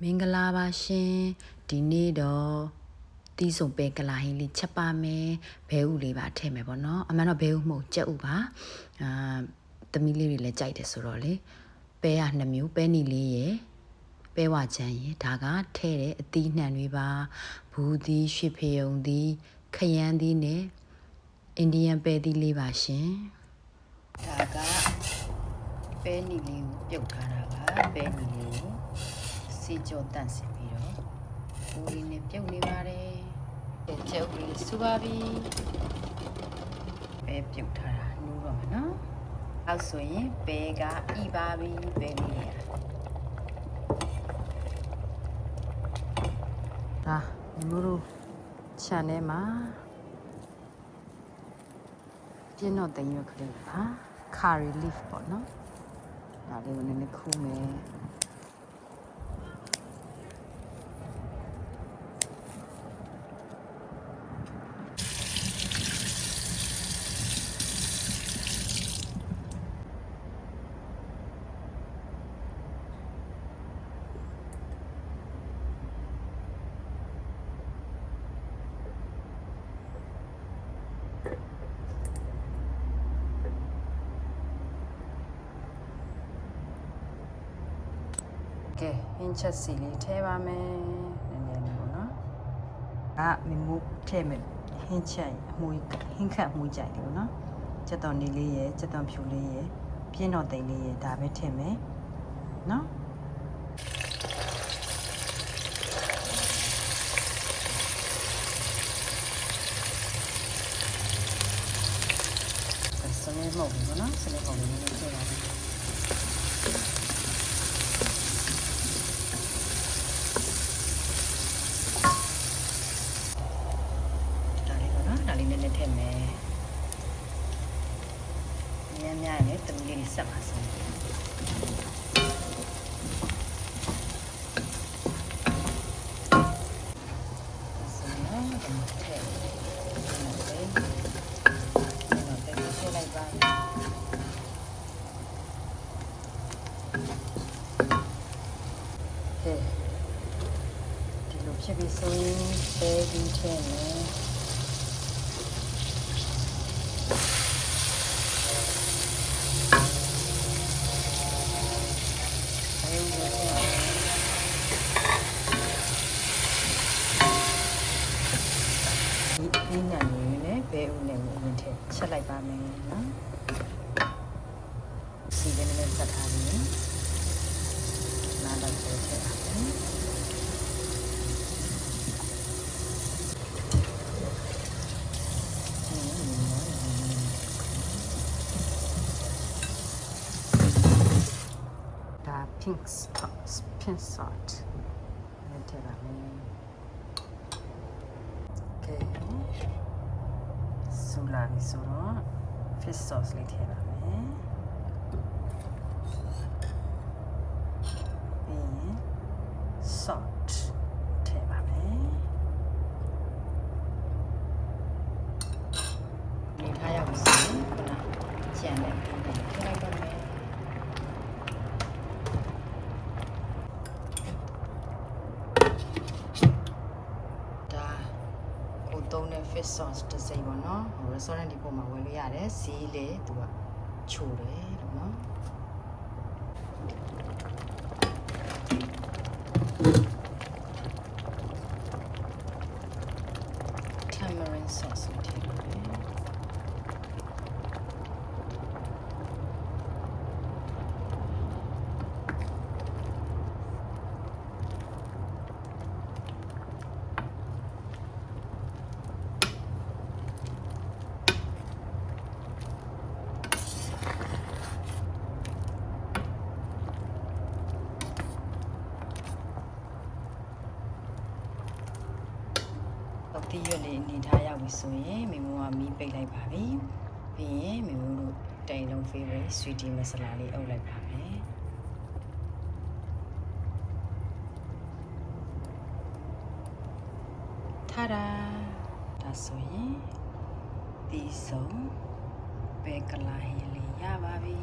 မင်္ဂလာပါရှင်ဒီနေ့တော့တီးဆုံပဲကလာဟင်းလေးချက်ပါမယ်ဘဲဥလေးပါထည့်မယ်ပေါ့နော်အမှန်တော့ဘဲဥမဟုတ်ကြက်ဥပါသမီးလေးတွေလည်းကြိုက်တယ်ဆိုတော့လေပဲက2မျိုးပဲနီလေးရယ်ပဲဝချမ်းရယ်ဒါကထည့်တဲ့အသီးနှံတွေပါဘူးသီးရွှေဖယုံသီးခရမ်းသီးနဲ့အိန္ဒိယပဲသီးလေးပါရှင်ဒါကပဲနီလေးကိုပြုတ်ထားတာပါပဲနီလေးကိုစီကြောတန့်စင်ပြီးတော့ဘူလေးနဲ့ပြုတ်နေပါတယ်ကျုပ်လေးစူပါပြီပဲပြုတ်ထားတာနူးတော့မယ်နော်အောက်ဆိုရင်ပဲကဤပါပြီပဲလေးရဒါမလို့ channel မှာပြင်းတော့တင်ရွက်ကလေးပါ curry leaf ပေါ့နော်ဒါလေးကိုနည်းနည်းခူးမယ်ကဲဟင်းချက်စီလေးထည့်ပါမယ်နည်းနည်းလေးပေါ့နော်မင်းမထည့်မယ်ဟင်းချက်အမွေဟင်းခတ်အမွေကြိုက်တယ်ပေါ့နော်စက်တော်နေလေးရယ်စက်တော်ဖြူလေးရယ်ပြင်းတော်သိမ်းလေးရယ်ဒါပဲထည့်မယ်နော်စနေမဟုတ်ဘူးနော်စနေမဟုတ်ဘူးနည်းနည်းထည့်ပါမယ်ထည့်မယ်ညံ့ညံ့နဲ့တမီးလေးဆက်ပါစို့ဒီလိုဖြစ်ပြီးဆိုရင်ပဲဒီထည့်မယ်ဒီညံ့နေနဲ့ဘဲဦးနဲ့ဝင်ထည့်ချက်လိုက်ပါမယ်နော်စီကနေနဲ့ဆက်ထားပြီးနားတော့ထည့်ပါမယ်ဒါ pink salt နဲ့ထည့်ပါမယ်ဆူလာပြီဆိုတော့ fish sauce လေးထည့်ပါမယ်ပြီးရင် salt ထည့်ပါမယ်နေထားရအောင်ဆိုရင်ခုနကြံတဲ့ပြင်နဲ့ထည့်လိုက်ပါမယ်သုံးတဲ့ fish sauce တစ်စိမ့်ပေါ့နော် restaurant ဒီပုံမှာဝယ်လို့ရတယ်ဈေးလေသူကချိုတယ်လို့နော် tamarind sauce ထည့်ပါမယ်တီးရွက်လေးအနေထားရောက်ပြီဆိုရင်မေမိုကမီးပိတ်လိုက်ပါပြီပြီးရင်မေမိုတို့တိုင်လုံး favorite sweetie masala လေးအုပ်လိုက်ပါမယ်ထာဒါဒါဆိုရင်တီးဆုံးပဲကလာဟင်းလေးရပါပြီ